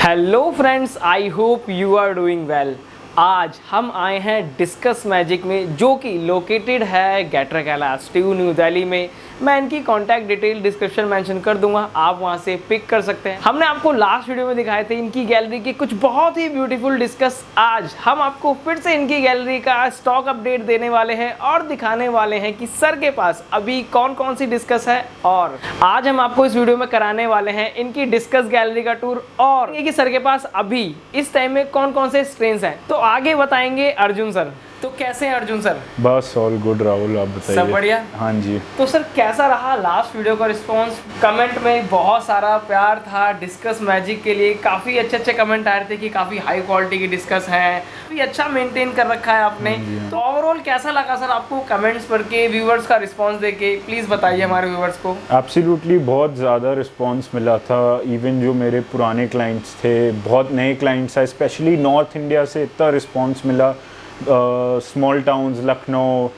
Hello friends, I hope you are doing well. आज हम आए हैं डिस्कस मैजिक में, जो कि लोकेटेड है गेटर कैलाश टी न्यू दिल्ली में। मैं इनकी कॉन्टैक्ट डिटेल डिस्क्रिप्शन मेंशन कर दूंगा, आप वहां से पिक कर सकते हैं। हमने आपको लास्ट वीडियो में दिखाए थे इनकी गैलरी के कुछ बहुत ही ब्यूटीफुल डिस्कस। आज हम आपको फिर से इनकी गैलरी का स्टॉक अपडेट देने वाले हैं और दिखाने वाले हैं कि सर के पास अभी कौन कौन सी डिस्कस है। और आज हम आपको इस वीडियो में कराने वाले हैं इनकी डिस्कस गैलरी का टूर और ये कि सर के पास अभी इस टाइम में कौन कौन से स्ट्रेन्स हैं, तो आगे बताएंगे अर्जुन सर। तो कैसे हैं अर्जुन सर? बस ऑल गुड राहुल, आप बताइए। सब बढ़िया। हाँ जी। तो सर कैसा रहा लास्ट वीडियो का रिस्पांस? कमेंट में बहुत सारा प्यार था डिस्कस मैजिक के लिए, काफ़ी अच्छे कमेंट आ रहे थे कि काफ़ी हाई क्वालिटी की डिस्कस है, काफ़ी अच्छा मेंटेन कर रखा है आपने। तो ओवरऑल कैसा लगा सर आपको कमेंट्स पढ़ के, व्यूवर्स का रिस्पॉन्स दे के? प्लीज़ बताइए हमारे व्यूवर्स को। एब्सोल्युटली बहुत ज़्यादा रिस्पांस मिला था। इवन जो मेरे पुराने क्लाइंट्स थे, बहुत नए क्लाइंट्स हैं, स्पेशली नॉर्थ इंडिया से इतना रिस्पांस मिला। Small towns, Lucknow,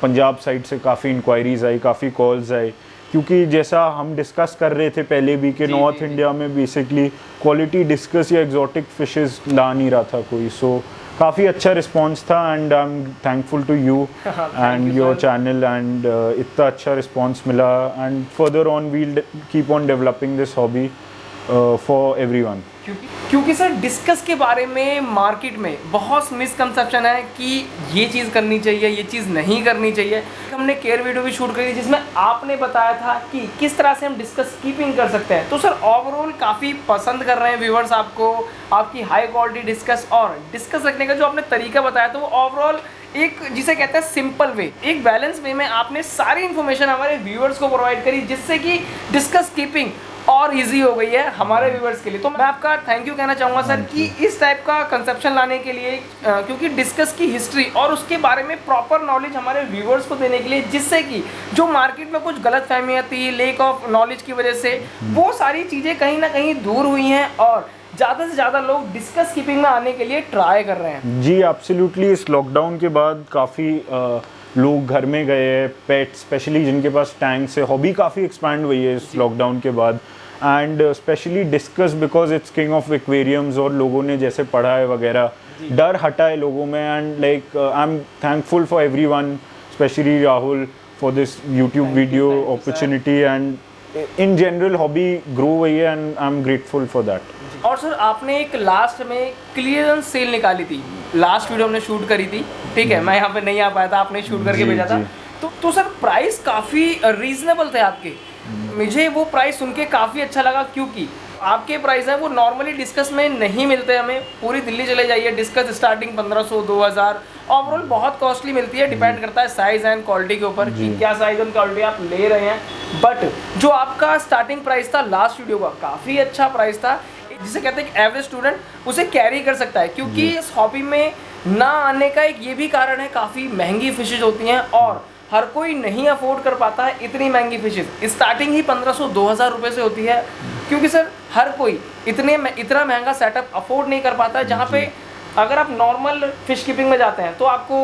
Punjab side से काफ़ी इंक्वायरीज़ आई, काफ़ी कॉल्स आई, क्योंकि जैसा हम डिस्कस कर रहे थे पहले भी कि नॉर्थ इंडिया में बेसिकली क्वालिटी डिस्कस या एग्जॉटिक फिशेस ला नहीं रहा था कोई। सो काफ़ी अच्छा रिस्पांस था and I am thankful to you and your channel and इतना अच्छा रिस्पांस मिला and further on we'll keep on developing this hobby for everyone. क्योंकि सर डिस्कस के बारे में मार्केट में बहुत मिसकंसेप्शन है कि ये चीज़ करनी चाहिए, ये चीज़ नहीं करनी चाहिए। हमने केयर वीडियो भी शूट करी जिसमें आपने बताया था कि किस तरह से हम डिस्कस कीपिंग कर सकते हैं। तो सर ओवरऑल काफ़ी पसंद कर रहे हैं व्यूवर्स आपको, आपकी हाई क्वालिटी डिस्कस और डिस्कस रखने का जो आपने तरीका बताया था वो ओवरऑल एक जिसे कहते हैं सिंपल वे, एक बैलेंस वे में आपने सारी इन्फॉर्मेशन हमारे व्यूवर्स को प्रोवाइड करी, जिससे कि डिस्कस कीपिंग और इजी हो गई है हमारे व्यूवर्स के लिए। तो मैं आपका थैंक यू कहना चाहूँगा सर कि इस टाइप का कंसेप्शन लाने के लिए, क्योंकि डिस्कस की हिस्ट्री और उसके बारे में प्रॉपर नॉलेज हमारे व्यूवर्स को देने के लिए, जिससे कि जो मार्केट में कुछ गलत फहमियाँ थी लेक ऑफ नॉलेज की वजह से, वो सारी चीज़ें कहीं ना कहीं दूर हुई हैं और ज़्यादा से ज़्यादा लोग डिस्कस कीपिंग में आने के लिए ट्राई कर रहे हैं। जी एब्सोल्युटली। इस लॉकडाउन के बाद काफ़ी लोग घर में गए हैं, पेट स्पेशली जिनके पास टैंक से हॉबी काफ़ी एक्सपैंड हुई है इस लॉकडाउन के बाद and specially discuss because it's king of aquariums और लोगों ने जैसे पढ़ा है वगैरह, डर हटा है लोगों में and like I am thankful for everyone, specially Rahul for this YouTube video opportunity and in general hobby grow हुई है and I am grateful for that. और सर आपने एक लास्ट में क्लियरेंस सेल निकाली थी, लास्ट वीडियो हमने शूट करी थी, ठीक है, मैं यहाँ पे नहीं आ पाया था, आपने शूट करके भेजा था। तो सर प्राइस काफ़ी रीजनेबल थे आपके, मुझे वो प्राइस सुन के काफ़ी अच्छा लगा, क्योंकि आपके प्राइस है वो नॉर्मली डिस्कस में नहीं मिलते हमें। पूरी दिल्ली चले जाइए, डिस्कस स्टार्टिंग 1500 2000 ओवरऑल बहुत कॉस्टली मिलती है, डिपेंड करता है साइज़ एंड क्वालिटी के ऊपर कि क्या साइज़ एंड क्वालिटी आप ले रहे हैं। बट जो आपका स्टार्टिंग प्राइस था लास्ट वीडियो का, काफ़ी अच्छा प्राइस था, जिसे कहते हैं कि एवरेज स्टूडेंट उसे कैरी कर सकता है, क्योंकि इस हॉबी में ना आने का एक ये भी कारण है, काफ़ी महंगी फिशेज होती हैं और हर कोई नहीं अफोर्ड कर पाता है इतनी महंगी फिशेज। स्टार्टिंग ही 1500-2000 रुपये से होती है, क्योंकि सर हर कोई इतना महंगा सेटअप अफोर्ड नहीं कर पाता है। जहाँ पे अगर आप नॉर्मल फिश कीपिंग में जाते हैं तो आपको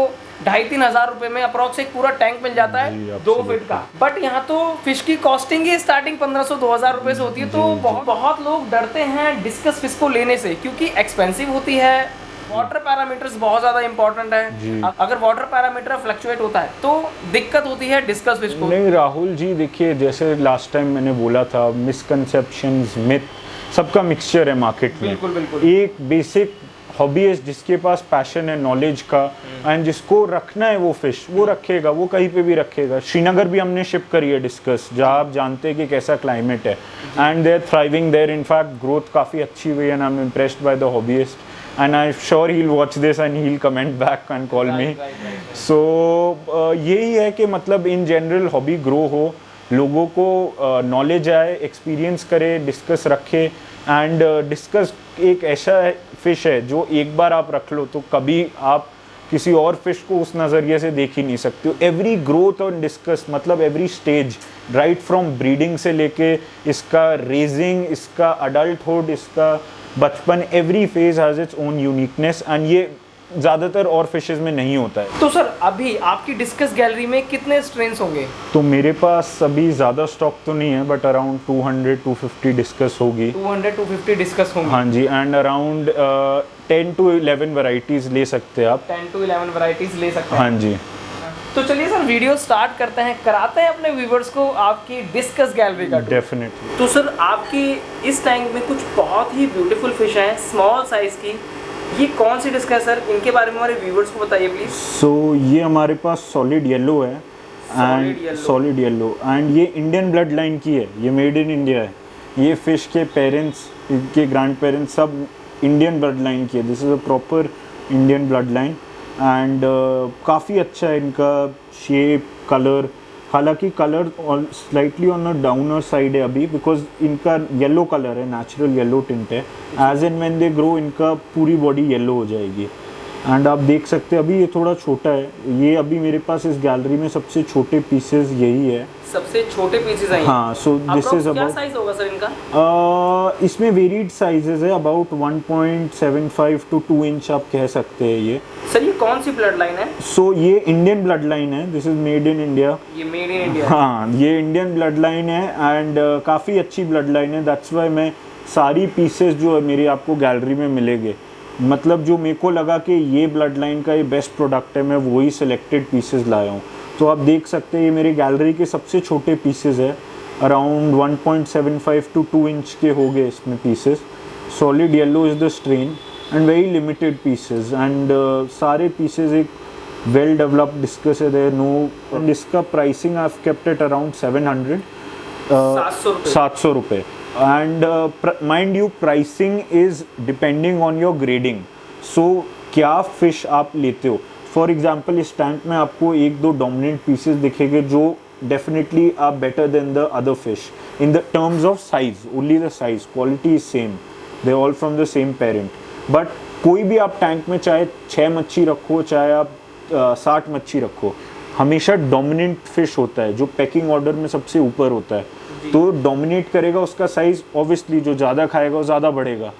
2,500-3 हज़ार रुपये में अप्रॉक्स एक पूरा टैंक मिल जाता है 2 फीट का। बट यहाँ तो फिश की कॉस्टिंग ही स्टार्टिंग 1500-2000 रुपये से होती है। तो बहुत लोग डरते हैं डिस्कस फिश को लेने से, क्योंकि एक्सपेंसिव होती है। वाटर पैरामीटर्स बहुत ज़्यादा इंपॉर्टेंट है, अगर वाटर पैरामीटर फ्लक्चुएट होता है तो दिक्कत होती है डिस्कस फिश को। नहीं राहुल जी, देखिए जैसे लास्ट टाइम मैंने बोला था, मिसकंसेप्शंस, मिथ, सबका मिक्सचर है मार्केट में। बिल्कुल। एक बेसिक हॉबीइस्ट जिसके पास पैशन है नॉलेज का एंड जिसको रखना है वो फिश वो रखेगा, वो कहीं पे भी रखेगा। श्रीनगर भी हमने शिप करी है डिस्कस, जहाँ आप जानते हैं कि कैसा क्लाइमेट है and they are thriving there. In fact growth काफ़ी अच्छी हुई है and I am impressed by the hobbyist and I'm sure he'll watch this and he'll comment back and call me. So यही है कि मतलब in general hobby grow हो, लोगों को knowledge आए, experience करे, discuss रखे and discuss एक ऐसा fish है जो एक बार आप रख लो तो कभी आप किसी और फिश को उस नज़रिए से देख ही नहीं सकते हो। एवरी ग्रोथ और डिस्कस मतलब every stage, right from breeding से लेके इसका रेजिंग, इसका अडल्टहुड, इसका बचपन, every phase has its own uniqueness and ये ज़्यादातर और फिशेस में नहीं होता है। तो सर अभी आपकी डिस्कस गैलरी में कितने स्ट्रेन्स होंगे? तो मेरे पास अभी ज़्यादा स्टॉक तो नहीं है, बट अराउंड 200-250 डिस्कस होगी। 200-250 डिस्कस होंगी। हाँ जी, एंड अराउंड 10 to 11 वैरायटीज़ ले सकते हैं आप। 10 to 11 वैरायटीज ले सकते हैं। हाँ जी। तो चलिए सर वीडियो स्टार्ट करते हैं, कराते हैं अपने व्यूवर्स को आपकी डिस्कस गैलरी का टूर। डेफिनेटली। तो सर आपकी इस टैंक में कुछ बहुत ही ब्यूटीफुल फिश हैं स्मॉल साइज की, ये कौन सी डिस्क है सर? इनके बारे में हमारे व्यूवर्स को बताइए प्लीज। सो ये हमारे पास सॉलिड येलो है, एंड सॉलिड येलो, एंड ये इंडियन ब्लड लाइन की है, ये मेड इन इंडिया है। ये फिश के पेरेंट्स, इनके ग्रैंड पेरेंट्स सब इंडियन ब्लड लाइन की है। This is a proper Indian blood line, and काफ़ी अच्छा है इनका शेप, कलर। हालांकि colour slightly on a downer side है अभी, बिकॉज इनका येलो कलर है, नेचुरल येलो टिंट है। As and when they grow इनका पूरी बॉडी येलो हो जाएगी। एंड आप देख सकते हैं अभी ये थोड़ा छोटा है, ये अभी मेरे पास इस गैलरी में सबसे छोटे पीसेस यही है। सबसे छोटे पीसेस हैं। हाँ, सो दिस इज क्या अबाउट, साइज होगा सर इनका? इसमें वेरीड साइजेस है, अबाउट 1.75 to 2 इंच आप कह सकते हैं ये। सर ये कौन सी ब्लड लाइन है? सो ये इंडियन ब्लड लाइन है, this is made in India. ये मेड इन इंडिया? हाँ, ये इंडियन ब्लड लाइन है, एंड काफ़ी अच्छी ब्लड लाइन है। दैट्स वाई मैं सारी पीसेस जो है मेरी आपको गैलरी में मिलेंगे। मतलब जो मेरे को लगा कि ये ब्लड लाइन का ये बेस्ट प्रोडक्ट है, मैं वही सिलेक्टेड पीसेस लाया हूँ। तो आप देख सकते हैं ये मेरी गैलरी के सबसे छोटे पीसेस है, अराउंड 1.75 to 2 इंच के हो गए इसमें pieces. Solid yellow is the strain, and very limited pieces, and सारे पीसेस एक वेल डेवलप्ड डिस्कस है देयर नो। एंड इसका pricing I have kept at around 700, 700 रुपये। And mind you pricing is depending on your grading. So क्या fish आप लेते हो, for example इस टैंक में आपको 1-2 डोमिनेंट पीसेस दिखेंगे जो definitely are better than the other fish in the terms of size, only the size, quality is same, they all from the same parent. But कोई भी आप टैंक में चाहे 6 मच्छी रखो, चाहे आप 60 मच्छी रखो, हमेशा डोमिनेंट फिश होता है जो पैकिंग ऑर्डर में सबसे ऊपर होता है। तो डोमिनेट करेगा उसका साइज, ऑब्वियसली जो ज़्यादा खाएगा वो ज़्यादा बढ़ेगा,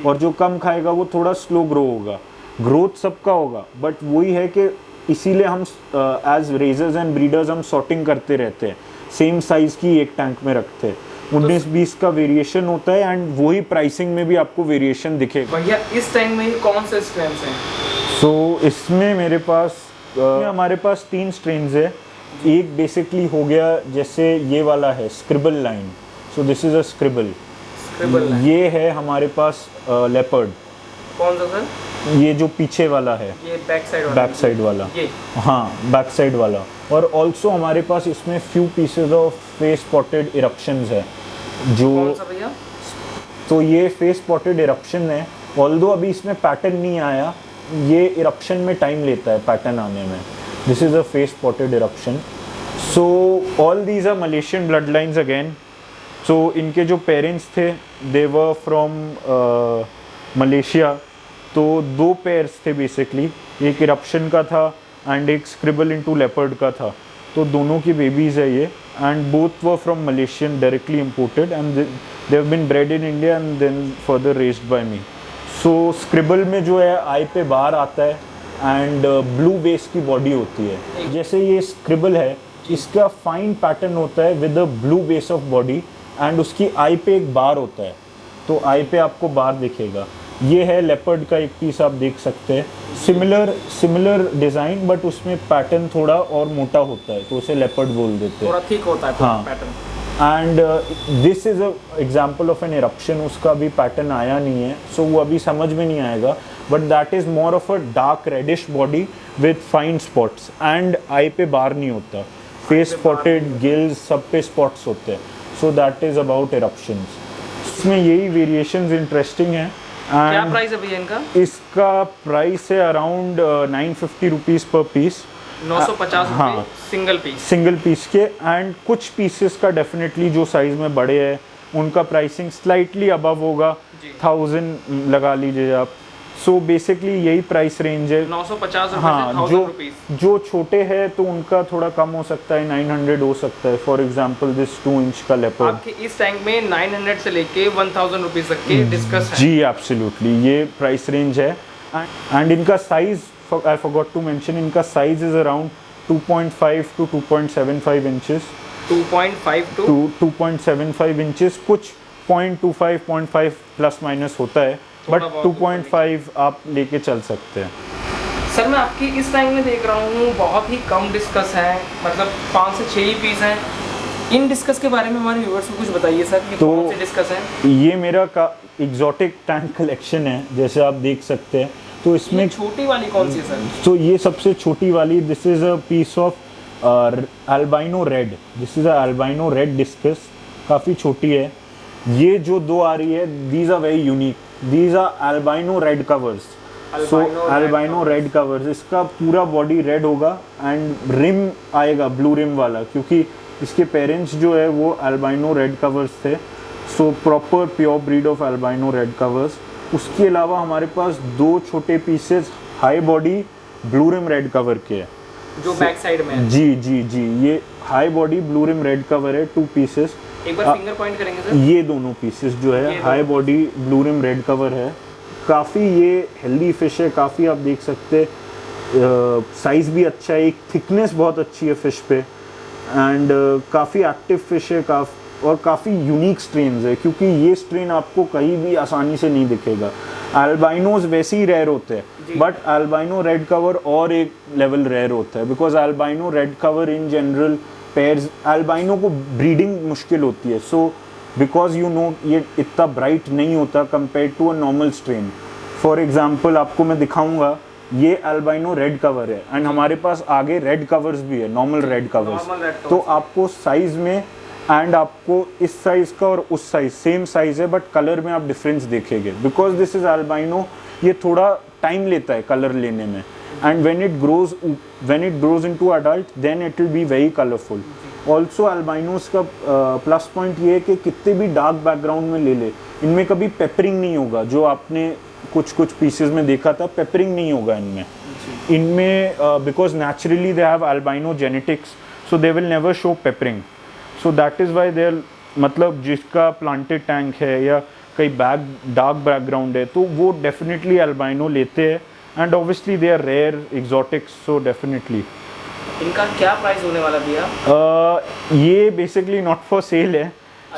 और जो कम खाएगा वो थोड़ा स्लो ग्रो होगा। ग्रोथ सबका होगा, बट वही है कि इसीलिए हम एज रेजर्स एंड ब्रीडर्स हम सॉर्टिंग करते रहते हैं, सेम साइज़ की एक टैंक में रखते हैं। 19-20 का वेरिएशन होता है, एंड वही प्राइसिंग में भी आपको वेरिएशन दिखेगा। भैया इस टैंक में कौन से स्ट्रेन्स हैं? सो इसमें मेरे पास हमारे पास 3 स्ट्रेन्स है। एक बेसिकली हो गया जैसे ये वाला है scribble line, so this is a scribble. ये है हमारे पास लेपर्ड। कौन सा सर? ये जो पीछे वाला है, ये बैक साइड वाला ये, हाँ बैक साइड वाला। और ऑल्सो हमारे पास इसमें few pieces of face spotted eruptions है जो, कौन सा भैया? तो ये फेस स्पॉटेड इरप्शन है, ऑल्दो अभी इसमें पैटर्न नहीं आया, ये इरप्शन में टाइम लेता है पैटर्न आने में। This is a face spotted eruption. So all these are Malaysian blood lines again. So इनके जो पेरेंट्स थे दे वर फ्रॉम मलेशिया। तो 2 पेयर्स थे बेसिकली, एक इरप्शन का था एंड एक स्क्रिबल इनटू लेपर्ड का था। तो दोनों की बेबीज़ है ये, and both were from Malaysian directly imported, and they have been bred in India and then further raised by me. So scribble में जो है आई पे बार आता है, एंड ब्लू बेस की बॉडी होती है। जैसे ये स्क्रिबल है, इसका फाइन पैटर्न होता है with a blue base of body, and उसकी आई पे एक बार होता है, तो आई पे आपको बार दिखेगा। ये है लेपर्ड का एक पीस, आप देख सकते हैं सिमिलर डिज़ाइन, बट उसमें पैटर्न थोड़ा और मोटा होता है, तो उसे लेपर्ड बोल देते हैं, थोड़ा थिक होता है हाँ pattern. And this is a example of an eruption. उसका अभी पैटर्न आया नहीं है, सो वो अभी समझ में नहीं आएगा, but that is more of a dark reddish body with fine spots, and I पे बार नहीं होता, फेस स्पॉटेड, गिल्स सब पे स्पॉट्स होते हैं। So that is about eruptions. इसमें यही वेरिएशंस इंटरेस्टिंग हैं। क्या प्राइस है भैया इनका? इसका प्राइस है अराउंड 950 रुपीज़ पर पीस। 950 हाँ, सिंगल पीस के। एंड कुछ पीसेस का डेफिनेटली जो साइज़ में बड़े हैं उनका प्राइसिंग स्लाइटली अबव होगा, 1000 लगा लीजिए आप। सो बेसिकली यही प्राइस रेंज है, 950 हाँ। जो छोटे हैं तो उनका थोड़ा कम हो सकता है, 900 हो सकता है। फॉर एग्जांपल दिस 2 इंच का लेपर्ड आपके इस टैंक में 900 से लेके 1000 रुपीज़ तक के डिस्कस है। जी एब्सोल्युटली, ये प्राइस रेंज है। एंड इनका size I forgot to mention, इनका size is around 2.5 to 2.75 inches, 2.5 to 2.75 inches, कुछ 0.25 0.5 प्लस माइनस होता है, बट 2.5 आप लेके चल सकते हैं। सर मैं आपकी इस टाइम में देख रहा हूँ बहुत ही कम डिस्कस है, मतलब 5 से 6 ही पीस हैं। इन डिस्कस के बारे में हमारे व्यूअर्स को कुछ बताइए सर कि तो कौन से डिस्कस हैं। ये मेरा का एग्जॉटिक टैंक कलेक्शन है, जैसे आप देख सकते हैं। तो इसमें छोटी वाली कौन सी है सर? तो ये सबसे छोटी वाली, this is a piece of albino red, this is a albino red discus, काफ़ी छोटी है। ये जो दो आ रही है, these are very unique, these are albino red covers. So albino red covers, इसका पूरा बॉडी रेड होगा एंड रिम आएगा ब्लू रिम वाला, क्योंकि इसके पेरेंट्स जो है वो अल्बाइनो रेड कवर्स थे। So proper pure breed of albino red covers. उसके अलावा हमारे पास 2 छोटे pieces high body blue rim red cover के हैं, जो बैक साइड में है। जी जी जी, ये high body blue rim red cover है, 2 पीसेस। एक बार फिंगर पॉइंट करेंगे सर। ये दोनों पीसेस जो है high body blue rim red cover है। काफ़ी ये हेल्दी फिश है, काफ़ी आप देख सकते हैं, साइज़ भी अच्छा है, एक थिकनेस बहुत अच्छी है फिश पे, एंड काफ़ी एक्टिव फिश है, और काफ़ी यूनिक स्ट्रेन्स है, क्योंकि ये स्ट्रेन आपको कहीं भी आसानी से नहीं दिखेगा। अल्बाइनोज वैसे ही रेयर होते हैं, बट अल्बाइनो रेड कवर और एक लेवल रेयर होता है, because albino red cover in general pairs, albino को ब्रीडिंग मुश्किल होती है। सो बिकॉज यू नो ये इतना ब्राइट नहीं होता compare to a normal strain. For example आपको मैं दिखाऊंगा, ये अल्बाइनो रेड कवर है, एंड हमारे पास आगे रेड कवर्स भी है, नॉर्मल रेड कवर्स। तो आपको साइज में, एंड आपको इस साइज का और उस साइज सेम साइज है, बट कलर में आप डिफरेंस देखेंगे, बिकॉज दिस इज अल्बाइनो। ये थोड़ा टाइम लेता है कलर लेने में, and when it grows into adult then it will be very colourful. Also albinos का प्लस पॉइंट ये है कि कितने भी डार्क बैकग्राउंड में ले ले, इनमें कभी पेपरिंग नहीं होगा। जो आपने कुछ पीसेस में देखा था, पेपरिंग नहीं होगा इनमें because naturally they have albino genetics, so they will never show peppering. So that is why there, मतलब जिसका प्लांटेड टैंक है या कई डार्क बैकग्राउंड है, तो वो डेफिनेटली अल्बाइनो लेते हैं, and obviously they are rare exotics, so definitely. इनका क्या प्राइस होने वाला भैया? ये बेसिकली नॉट फॉर सेल है।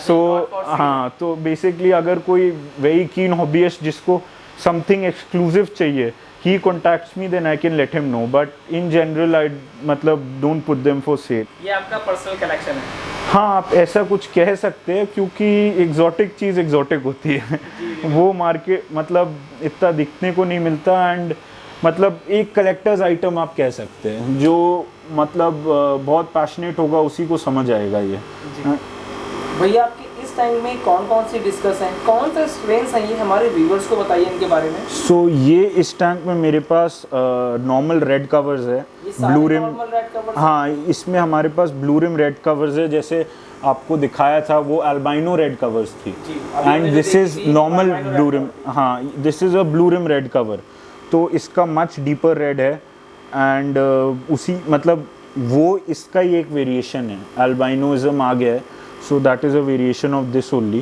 सो हाँ, तो बेसिकली अगर कोई वेरी कीन हॉबीइस्ट जिसको समथिंग एक्सक्लूसिव चाहिए, he contacts me, then I can let him know, but in general I मतलब don't put them for sale। ये आपका पर्सनल कलेक्शन है? हाँ, आप ऐसा कुछ कह सकते हैं, क्योंकि एग्जॉटिक चीज़ एग्जॉटिक होती है। वो मार्केट मतलब इतना दिखने को नहीं मिलता, एंड मतलब एक कलेक्टर्स आइटम आप कह सकते हैं, जो मतलब बहुत पैशनेट होगा उसी को समझ आएगा ये। भैया आपके इस टाइम में कौन कौन सी डिस्कस हैं, कौन से स्ट्रेन्स हैं, ये हमारे व्यूवर्स को बताइए इनके बारे में। सो ये इस टैंक में मेरे पास नॉर्मल रेड कवर्स है, ब्लू रिम। हाँ, इसमें हमारे पास ब्लू रिम रेड कवर्स है, जैसे आपको दिखाया था वो अल्बाइनो रेड कवर्स थी, and this is normal blue rim. हाँ, this is a blue rim red cover, तो इसका मच डीपर रेड है, एंड उसी मतलब वो इसका ही एक वेरिएशन है, अल्बाइनोइज्म आ गया है, so that is a variation of this only,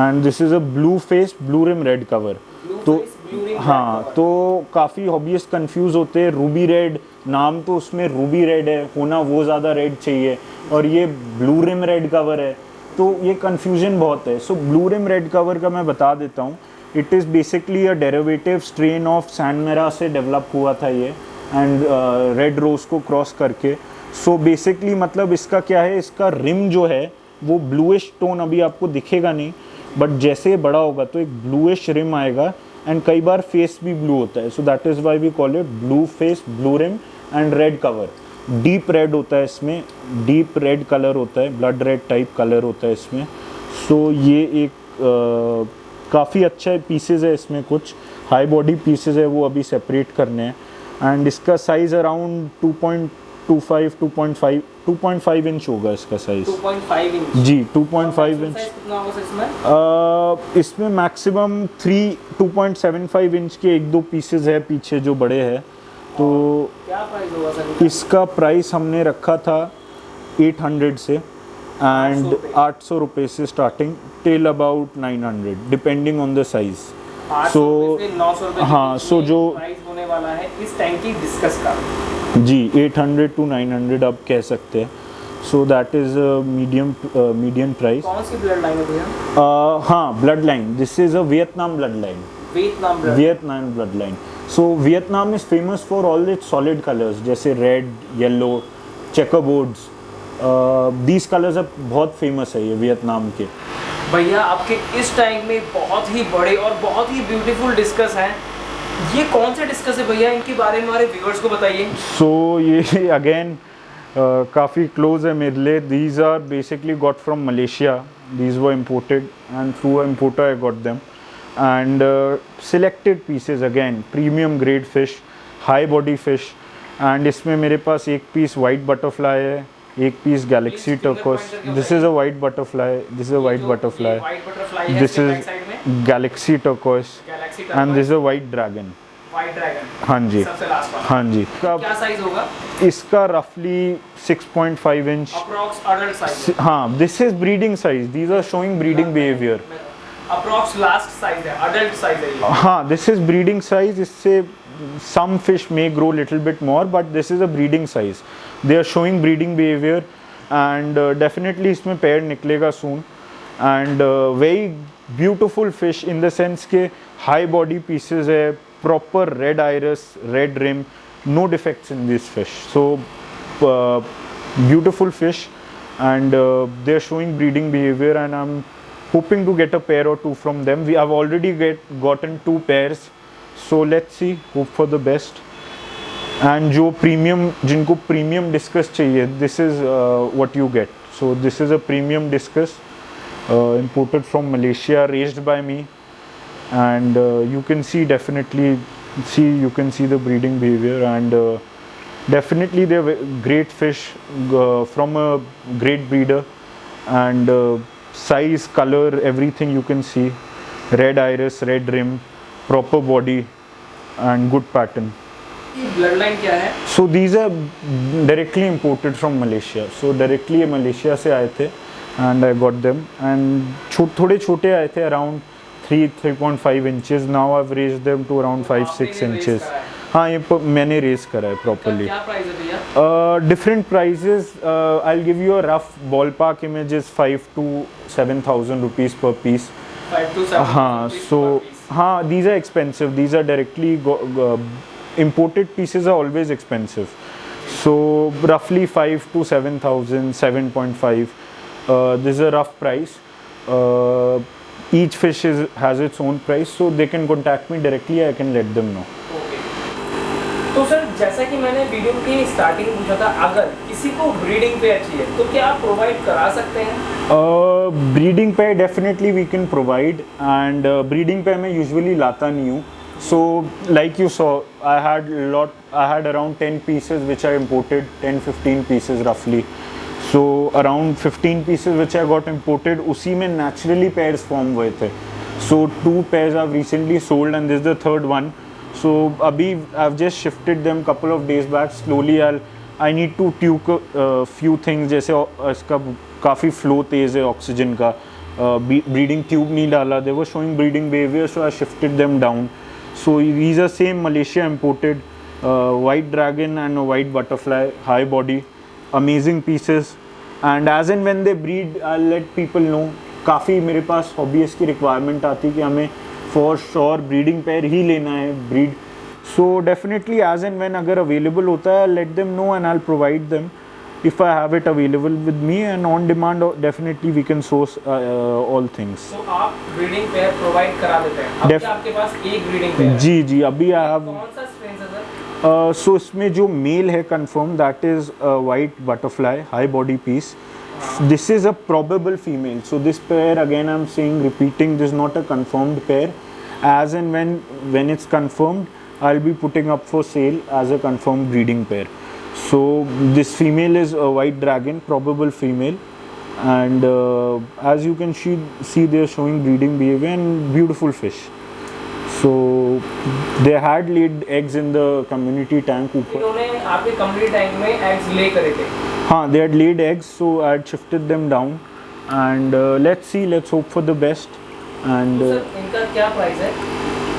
and this is a blue face blue rim red cover। तो हाँ, तो काफ़ी हॉबीइस्ट कंफ्यूज होते हैं, रूबी रेड नाम तो उसमें रूबी रेड है, होना वो ज़्यादा रेड चाहिए, और ये ब्लू रिम रेड कवर है, तो ये कन्फ्यूजन बहुत है। So blue rim red cover का मैं बता देता हूँ, it is basically a derivative strain of सैनमेरा से डेवलप हुआ था ये, एंड रेड रोज को क्रॉस करके। सो बेसिकली मतलब इसका क्या है, इसका रिम जो है वो ब्लूइश टोन अभी आपको दिखेगा नहीं, बट जैसे ये बड़ा होगा तो एक ब्लूइश रिम आएगा, एंड कई बार फेस भी ब्लू होता है, so that is why we call it blue face blue rim and red cover. Deep red होता है इसमें, डीप रेड कलर होता है, ब्लड रेड टाइप कलर होता है इसमें। सो ये एक काफ़ी अच्छा पीसेज है, इसमें कुछ हाई बॉडी पीसेज है, वो अभी सेपरेट करने हैं, एंड इसका साइज़ अराउंड 2.5 इंच होगा इसका साइज। 2.5 इंच? जी, 2.5 इंच। इसमें मैक्सिमम 2.75 इंच के 1-2 पीसेज है पीछे जो बड़े हैं। तो क्या प्राइस होगा सर? इसका प्राइस हमने रखा था 800 से, एंड 800 रुपये से starting till about 900 depending on the size. So 900 रुपए हाँ, सो जो प्राइस होने वाला है इस टैंक की डिस्कस का। जी 800 to 900 आप कह सकते हैं। So that is medium price. कौन सी ब्लड लाइन है भैया? हाँ, blood line, this is a Vietnam blood line. Vietnam blood line. So Vietnam is famous for all its solid colours, जैसे red, yellow, checker boards, these colours अब बहुत famous है ये वियतनाम के। भैया आपके इस टैंक में बहुत ही बड़े और बहुत ही ब्यूटीफुल डिस्कस हैं। ये कौन से डिस्कस है भैया, इनके बारे में हमारे व्यूअर्स को बताइए। सो ये अगेन काफ़ी क्लोज है मेरे लिए। These are basically got from Malaysia, these were imported and through a importer I got them, and selected pieces, again premium grade fish, high body fish. And इसमें मेरे पास एक पीस वाइट बटरफ्लाई है, एक piece galaxy turquoise. This is a white butterfly, this is a white butterfly, this is galaxy turquoise, and this is a white dragon. हाँ जी, हाँ जी। क्या साइज होगा इसका? रफली 6.5 इंच। Approx adult size? हाँ, this is breeding size, these are showing breeding behaviour. Approx last size है, adult size है ये। हाँ, दिस इज ब्रीडिंग साइज। इससे some fish may grow little bit more, but this is a breeding size. They are showing breeding behavior, and definitely इसमें pair निकलेगा soon, and very beautiful fish in the sense के high body pieces है, proper red iris, red rim, no defects in this fish. So beautiful fish, and they are showing breeding behavior, and I'm hoping to get a pair or two from them. We have already gotten 2 pairs. So let's see, hope for the best. And जो premium, जिनको premium discus चाहिए, this is what you get. So this is a premium discus, imported from Malaysia, raised by me, and you can see, definitely see, you can see the breeding behavior, and definitely they're great fish from a great breeder, and size, color, everything you can see, red iris, red rim, proper body and good pattern. Blood line क्या है? So these are directly imported from Malaysia. So directly ये Malaysia से आए थे, and I got them, and थोड़े छोटे आए थे, around 3.5 inches. Now I've raised them to around 5-6 inches. हाँ, ये मैंने रेस करा है properly. क्या प्राइस है भैया? Different prices. I'll give you a rough ballpark image is 5 to 7,000 rupees per piece. 5 to 7 हाँ, so हाँ, these are expensive. These are directly imported pieces are always expensive. So roughly 5 to 7,000, 7.5. This is a rough price. Each fish has its own price, so they can contact me directly. I can let them know. तो sir, जैसा कि मैंने video की starting में पूछा था, अगर किसी को ब्रीडिंग पेयर चाहिए तो क्या आप प्रोवाइड करा सकते हैं? Breeding pair definitely we can provide, and breeding pair मैं यूजुअली लाता नहीं हूँ. So like you saw, I had around 10 pieces which I imported, 10-15 pieces roughly. So around 15 pieces which I got imported, उसी में naturally pairs form हुए थे. So 2 pairs I've recently sold, and this is the 3rd one. So अभी I've just shifted them couple of days back. Slowly I need to tweak few things, जैसे इसका काफ़ी flow तेज़ है oxygen का, breeding tube नहीं डाला. They were showing breeding behavior, so I shifted them down. So these are same Malaysia imported, white dragon and a white butterfly, high body, amazing pieces. And as and when they breed, I'll let people know. काफ़ी मेरे पास hobbyist की requirement आती कि हमें for sure breeding pair ही लेना है, breed. So definitely as and when अगर available होता है, I'll let them know and I'll provide them if I have it available with me, and on demand definitely we can source all things. तो आप breeding pair provide करा देते हैं? अभी आपके पास एक ब्रीडिंग पेयर है? जी जी, अभी I have. कौन सा स्ट्रेन है सर? So इसमें जो मेल है confirm, that is a white butterfly, high body piece. This is a probable female. So this pair, again I'm saying, repeating, this is not a confirmed pair. As and when it's confirmed, I'll be putting up for sale as a confirmed breeding pair. So this female is a white dragon, probable female, and as you can see they're showing breeding behavior and beautiful fish. So they had laid eggs in the community tank ऊपर. इन्होंने आपके community tank में eggs lay करे थे? हाँ, they had laid eggs, so I had shifted them down, and let's hope for the best. And तो sir, इनका क्या प्राइस है?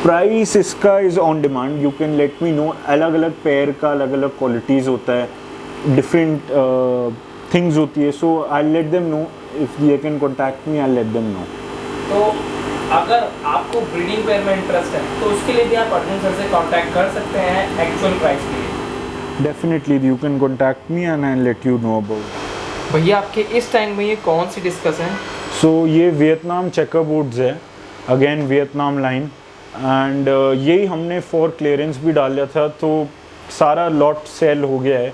प्राइस इसका is on demand, you can let me know. अलग अलग पेयर का अलग अलग क्वालिटीज़ होता है, डिफरेंट थिंग्स होती है, so I let them know. If they can contact me, I let them know. तो अगर आपको ब्रीडिंग पेयर में इंटरेस्ट है तो उसके लिए भी आप अर्जुन सर से कांटेक्ट कर सकते हैं एक्चुअल प्राइस के लिए। Definitely you can contact me and I let you know about. भैया आपके इस टैंक में ये कौन सी डिस्कस है? सो ये वियतनाम चेकर बोर्ड्स है, अगेन वियतनाम लाइन, एंड यही हमने फॉर क्लियरेंस भी डाला था, तो सारा लॉट सेल हो गया है।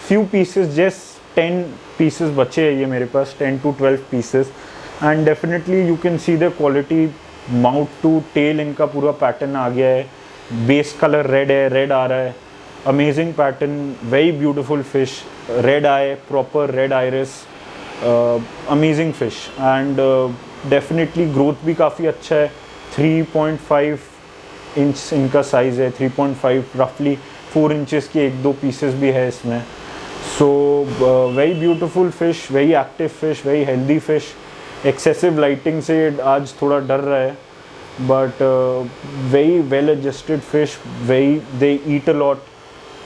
फ्यू पीसेस, जस्ट 10 पीसेस बचे हैं ये मेरे पास, 10 to 12 pieces, and definitely you can see the quality. Mouth to tail इनका पूरा पैटर्न आ गया है, बेस कलर रेड है, रेड आ रहा है, amazing pattern, very beautiful fish, red eye, proper red iris, amazing fish, and definitely growth भी काफ़ी अच्छा है। 3.5 इंच इनका साइज़ है, 3.5 रफली 4 इंचेस की 1-2 पीसेस भी है इसमें। So very beautiful fish, very active fish, very healthy fish. Excessive lighting से आज थोड़ा डर रहा है, but very well adjusted fish, very they eat a lot,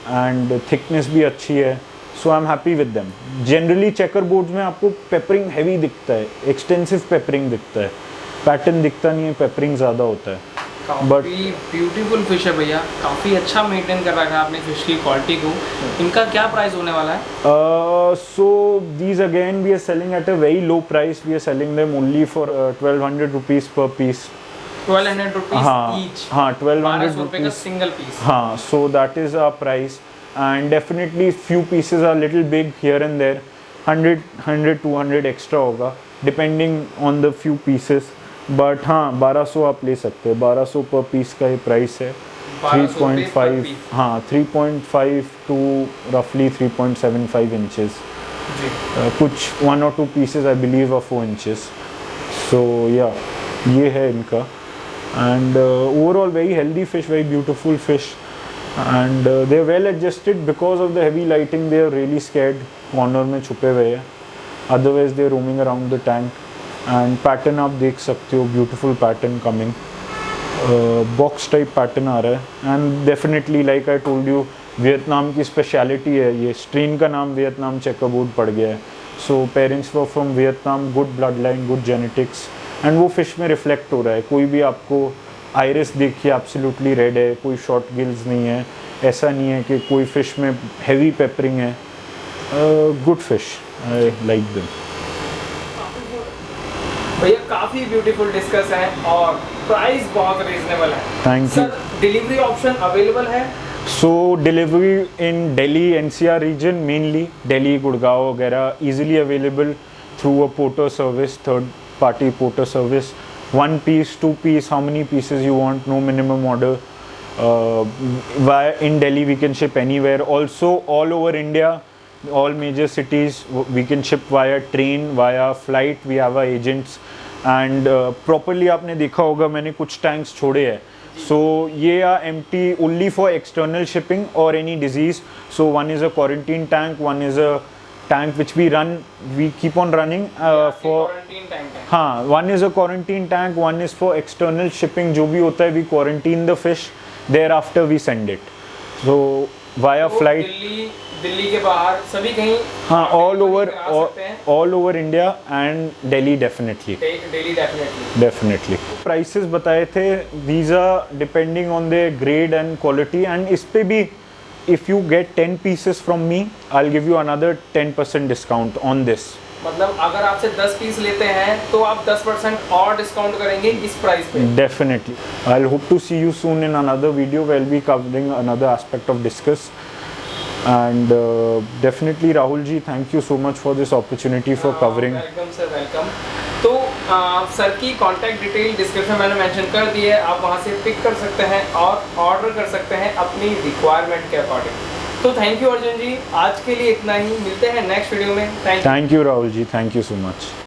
and thickness भी अच्छी है, so I am happy with them. Generally checker boards में आपको पेपरिंग हैवी दिखता है, एक्सटेंसिव पेपरिंग दिखता है, पैटर्न दिखता नहीं है, पेपरिंग ज़्यादा होता है। काफ़ी ब्यूटीफुल फिश है भैया, काफ़ी अच्छा मेंटेन कर रखा है आपने फिश की क्वालिटी को। इनका क्या प्राइस होने वाला है? So these again we are selling at a very low price. We are selling them only for 1200 rupees per piece. 1200 rupees हाँ ईच? हाँ, 1200 रुपए का सिंगल पीस। हाँ, so that is our price, and definitely few pieces are little big here and there, 100 200 extra होगा depending on the few pieces, but हाँ 1200 आप ले सकते हैं, 1200 पर पीस का ये प्राइस है। 3.5, हाँ 3.5 to roughly 3.75 inches, कुछ 1 or 2 pieces I believe are 4 inches, so yeah, ये है इनका, and overall very healthy fish, very beautiful fish, and they are well adjusted because of the heavy lighting. They are really scared, corner में छुपे हुए हैं, otherwise they are roaming around the tank, and pattern आप देख सकते हो, beautiful pattern coming, box type pattern आ रहा है, and definitely like I told you, Vietnam की स्पेशलिटी है, ये स्ट्रेन का नाम वियतनाम चेकर बोर्ड पड़ गया है। So parents were from Vietnam, good blood line, good genetics, and वो फिश में रिफ्लेक्ट हो रहा है। कोई भी आपको आइरिस देखिए एब्सोल्युटली रेड है, कोई शॉर्ट गिल्स नहीं है, ऐसा नहीं है कि कोई फिश में हैवी पेपरिंग है। Good fish, I like them. भैया काफ़ी ब्यूटीफुल डिस्कस है और प्राइस बहुत रीजनेबल है। Thank you. Sir delivery option available है? So delivery in Delhi NCR region, mainly Delhi, Gurgaon वगैरह, easily available through a porter service, third party porter service. 1 piece, 2 piece, how many pieces you want, no minimum order. In Delhi we can ship anywhere. Also all over India, all major cities we can ship via train, via flight. We have our agents, and properly आपने देखा होगा मैंने कुछ tanks छोड़े हैं, so ये are empty only for external shipping or any disease. So one is a quarantine tank, one is a tank which we keep on running for, हाँ, one is a quarantine tank, one is for external shipping, जो भी होता है we quarantine the fish, thereafter we send it, so via flight. Delhi के बाहर सभी कहीं, हाँ, all over India and Delhi definitely. Definitely. Prices बताए थे, these are depending on the grade and quality, and इस पे भी if you get 10 pieces from me, I'll give you another 10% discount on this. मतलब अगर आपसे 10 पीस लेते हैं तो आप 10% और डिस्काउंट करेंगे इस प्राइस पे? Definitely. I'll hope to see you soon in another video where we'll be covering another aspect of discuss. And definitely Rahul ji, thank you so much for this opportunity for covering. Welcome sir, welcome. तो sir की contact detail description मैंने mention कर दी है, आप वहां से pick कर सकते हैं और ऑर्डर कर सकते हैं अपनी रिक्वायरमेंट के अकॉर्डिंग। तो थैंक यू अर्जुन जी, आज के लिए इतना ही, मिलते हैं नेक्स्ट वीडियो में। Thank you Rahul ji, thank you so much.